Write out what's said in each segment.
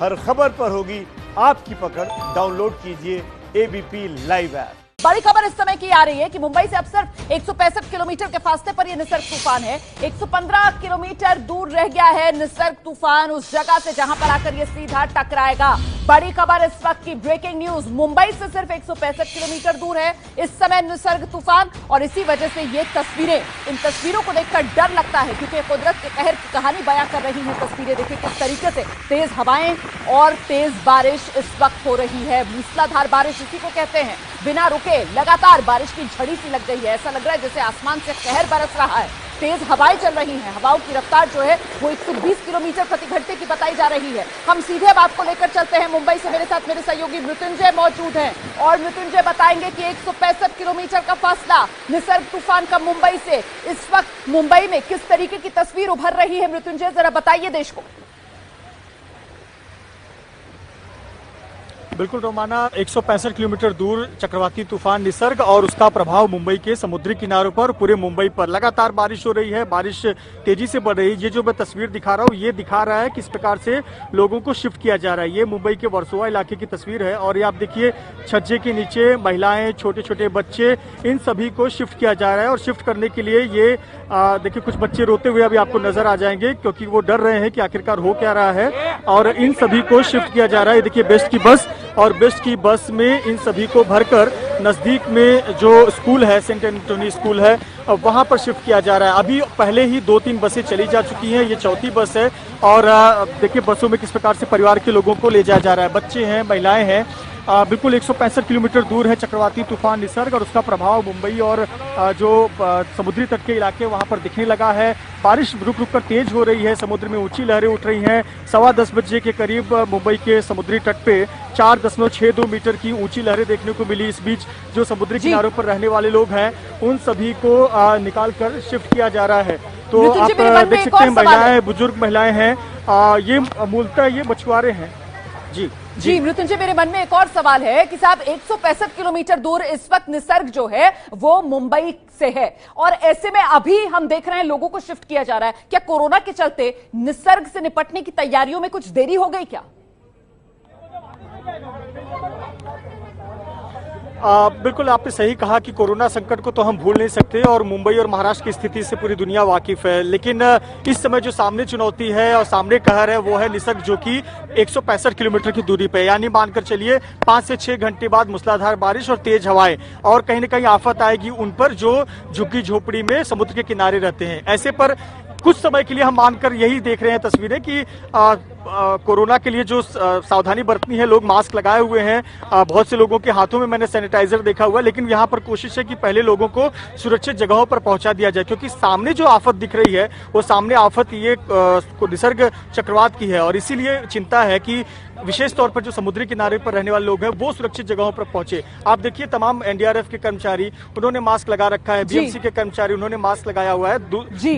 हर खबर पर होगी आपकी पकड़। डाउनलोड कीजिए एबीपी लाइव ऐप। बड़ी खबर इस समय की आ रही है कि मुंबई से अब सिर्फ 165 किलोमीटर के फासले पर यह निसर्ग तूफान है। 115 किलोमीटर दूर रह गया है निसर्ग तूफान उस जगह से जहां पर आकर यह सीधा टकराएगा। बड़ी खबर इस वक्त की, ब्रेकिंग न्यूज। मुंबई से सिर्फ 165 किलोमीटर दूर है इस समय निसर्ग तूफान, और इसी वजह से ये तस्वीरें, इन तस्वीरों को देखकर डर लगता है क्योंकि कुदरत के कहर की कहानी बयां कर रही है तस्वीरें। देखिए किस तरीके से तेज हवाएं और तेज बारिश इस वक्त हो रही है। मूसलाधार बारिश इसी को कहते हैं, बिना रुके लगातार बारिश की झड़ी सी लग गई है। ऐसा लग रहा है जैसे आसमान से कहर बरस रहा है। तेज हवाएं चल रही हैं, हवाओं की रफ्तार जो है वो 120 किलोमीटर प्रति घंटे की बताई जा रही है। हम सीधे अब आपको लेकर चलते हैं मुंबई से। मेरे साथ मेरे सहयोगी मृत्युंजय मौजूद हैं और मृत्युंजय बताएंगे कि 165 किलोमीटर का फासला निसर्ग तूफान का मुंबई से, इस वक्त मुंबई में किस तरीके की तस्वीर उभर रही है। मृत्युंजय जरा बताइए देश को। बिल्कुल रोमाना, 165 किलोमीटर दूर चक्रवाती तूफान निसर्ग और उसका प्रभाव मुंबई के समुद्री किनारों पर, पूरे मुंबई पर लगातार बारिश हो रही है। बारिश तेजी से बढ़ रही है। ये जो मैं तस्वीर दिखा रहा हूँ ये दिखा रहा है किस प्रकार से लोगों को शिफ्ट किया जा रहा है। ये मुंबई के वर्सोवा इलाके की तस्वीर है और ये आप देखिए छज्जे के नीचे महिलाएं, छोटे छोटे बच्चे, इन सभी को शिफ्ट किया जा रहा है। और शिफ्ट करने के लिए ये देखिए कुछ बच्चे रोते हुए अभी आपको नजर आ जाएंगे क्योंकि वो डर रहे हैं कि आखिरकार हो क्या रहा है। और इन सभी को शिफ्ट किया जा रहा है। देखिए बेस्ट की बस, और बेस्ट की बस में इन सभी को भरकर नजदीक में जो स्कूल है, सेंट एंटोनी स्कूल है, वहां पर शिफ्ट किया जा रहा है। अभी पहले ही 2-3 बसें चली जा चुकी हैं, ये चौथी बस है। और देखिए बसों में किस प्रकार से परिवार के लोगों को ले जाया जा रहा है। बच्चे हैं, महिलाएं हैं। बिल्कुल 165 किलोमीटर दूर है चक्रवाती तूफान निसर्ग और उसका प्रभाव मुंबई और जो समुद्री तट के इलाके वहां पर दिखने लगा है। बारिश रुक रुक कर तेज हो रही है, समुद्र में ऊंची लहरें उठ रही हैं। 10:15 बजे के करीब मुंबई के समुद्री तट पे 4.62 मीटर की ऊंची लहरें देखने को मिली। इस बीच जो समुद्री किनारों पर रहने वाले लोग हैं उन सभी को निकाल कर शिफ्ट किया जा रहा है। तो आप देख सकते हैं महिलाएं, बुजुर्ग महिलाएं हैं। ये मूलतः ये मछुआरे हैं। जी मृत्युंजय, मेरे मन में एक और सवाल है कि साहब 165 किलोमीटर दूर इस वक्त निसर्ग जो है वो मुंबई से है और ऐसे में अभी हम देख रहे हैं लोगों को शिफ्ट किया जा रहा है। क्या कोरोना के चलते निसर्ग से निपटने की तैयारियों में कुछ देरी हो गई क्या? बिल्कुल आपने सही कहा कि कोरोना संकट को तो हम भूल नहीं सकते और मुंबई और महाराष्ट्र की स्थिति से पूरी दुनिया वाकिफ है। लेकिन इस समय जो सामने चुनौती है और सामने कहर है वो है निसर्ग, जो कि 165 किलोमीटर की दूरी पे, यानी मानकर चलिए 5 से 6 घंटे बाद मूसलाधार बारिश और तेज हवाएं और कहीं न कहीं आफत आएगी उन पर जो झुग्गी झोपड़ी में समुद्र के किनारे रहते हैं। ऐसे पर कुछ समय के लिए हम मानकर यही देख रहे हैं तस्वीरें कि कोरोना के लिए जो सावधानी बरतनी है, लोग मास्क लगाए हुए हैं। बहुत से लोगों के हाथों में मैंने सैनिटाइजर देखा हुआ है। लेकिन यहाँ पर कोशिश है कि पहले लोगों को सुरक्षित जगहों पर पहुंचा दिया जाए क्योंकि सामने जो आफत दिख रही है वो सामने आफत ये निसर्ग चक्रवात की है। और इसीलिए चिंता है कि विशेष तौर पर जो समुद्री किनारे पर रहने वाले लोग हैं वो सुरक्षित जगहों पर पहुंचे। आप देखिए तमाम एनडीआरएफ के कर्मचारी उन्होंने मास्क लगा रखा है, बीएमसी के कर्मचारी उन्होंने मास्क लगाया हुआ है,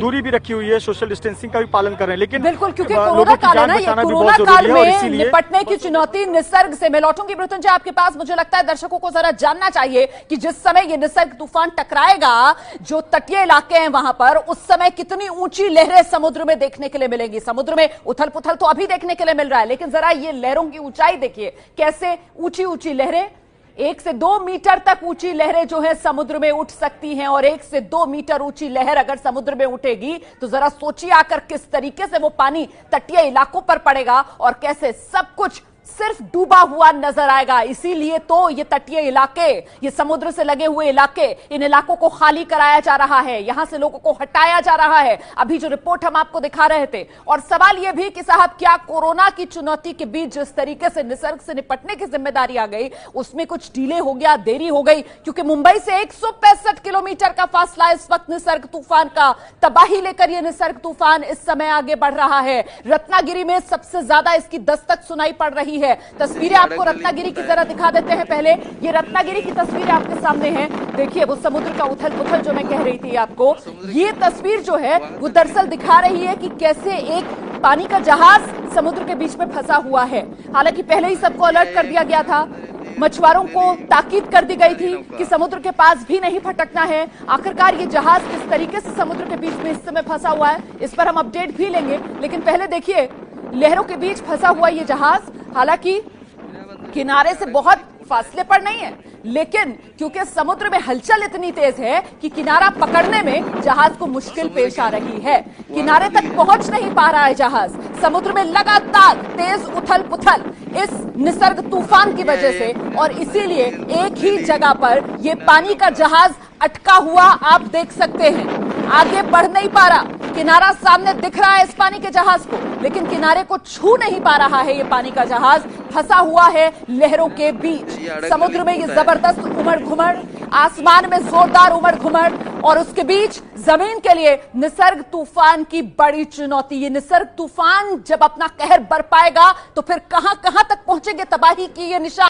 दूरी भी रखी हुई है, सोशल डिस्टेंसिंग का भी पालन कर रहे हैं। लेकिन बिल्कुल, क्योंकि कोरोना काल में निपटने की चुनौती निसर्ग से। मैं लौटूंगी मृत्युंजय आपके पास। मुझे लगता है दर्शकों को जरा जानना चाहिए कि जिस समय ये निसर्ग तूफान टकराएगा, जो तटीय इलाके हैं वहां पर, उस समय कितनी ऊंची लहरें समुद्र में देखने के लिए मिलेंगी। समुद्र में उथल पुथल तो अभी देखने के लिए मिल रहा है, लेकिन जरा ये लहरों की ऊंचाई देखिए, कैसे ऊंची ऊंची लहरें, 1 से 2 मीटर तक ऊंची लहरें जो है समुद्र में उठ सकती हैं। और 1 से 2 मीटर ऊंची लहर अगर समुद्र में उठेगी तो जरा सोचिए आकर किस तरीके से वो पानी तटीय इलाकों पर पड़ेगा और कैसे सब कुछ सिर्फ डूबा हुआ नजर आएगा। इसीलिए तो ये तटीय इलाके, ये समुद्र से लगे हुए इलाके, इन इलाकों को खाली कराया जा रहा है, यहां से लोगों को हटाया जा रहा है। अभी जो रिपोर्ट हम आपको दिखा रहे थे। और सवाल यह भी कि साहब क्या कोरोना की चुनौती के बीच जिस तरीके से निसर्ग से निपटने की जिम्मेदारी आ गई उसमें कुछ डिले हो गया, देरी हो गई? क्योंकि मुंबई से 165 किलोमीटर का फासला इस वक्त निसर्ग तूफान का, तबाही लेकर यह निसर्ग तूफान इस समय आगे बढ़ रहा है। रत्नागिरी में सबसे ज्यादा इसकी दस्तक सुनाई पड़ रही है। तस्वीरें आपको रत्नागिरी की जरा दिखा देते हैं। पहले ये रत्नागिरी की तस्वीरें आपके सामने हैं। देखिए वो समुद्र का उथल पुथल जो मैं कह रही थी आपको, ये तस्वीर जो है वो दरअसल दिखा रही है कि कैसे एक पानी का जहाज समुद्र के बीच में फंसा हुआ है। हालांकि पहले ही सबको अलर्ट कर दिया गया था, मछुआरों को ताकीद कर दी गई थी कि समुद्र के पास भी नहीं भटकना है। आखिरकार ये जहाज किस तरीके से समुद्र के बीच में इस समय फंसा हुआ है, इस पर हम अपडेट भी लेंगे। लेकिन पहले देखिए लहरों के बीच फंसा हुआ ये जहाज हालांकि किनारे से बहुत फासले पर नहीं है, लेकिन क्योंकि समुद्र में हलचल इतनी तेज है कि किनारा पकड़ने में जहाज को मुश्किल पेश आ रही है। किनारे तक पहुंच नहीं पा रहा है जहाज। समुद्र में लगातार तेज उथल पुथल इस निसर्ग तूफान की वजह से, और इसीलिए एक ही जगह पर यह पानी का जहाज अटका हुआ आप देख सकते हैं, आगे बढ़ नहीं पा रहा। किनारा सामने दिख रहा है इस पानी के जहाज को, लेकिन किनारे को छू नहीं पा रहा है ये पानी का जहाज, फंसा हुआ है लहरों के बीच। समुद्र में ये जबरदस्त उमड़ घुमड़, आसमान में जोरदार उमड़ घुमड़, और उसके बीच जमीन के लिए निसर्ग तूफान की बड़ी चुनौती। ये निसर्ग तूफान जब अपना कहर बरपाएगा तो फिर कहां कहां तक पहुंचेंगे तबाही की ये निशान।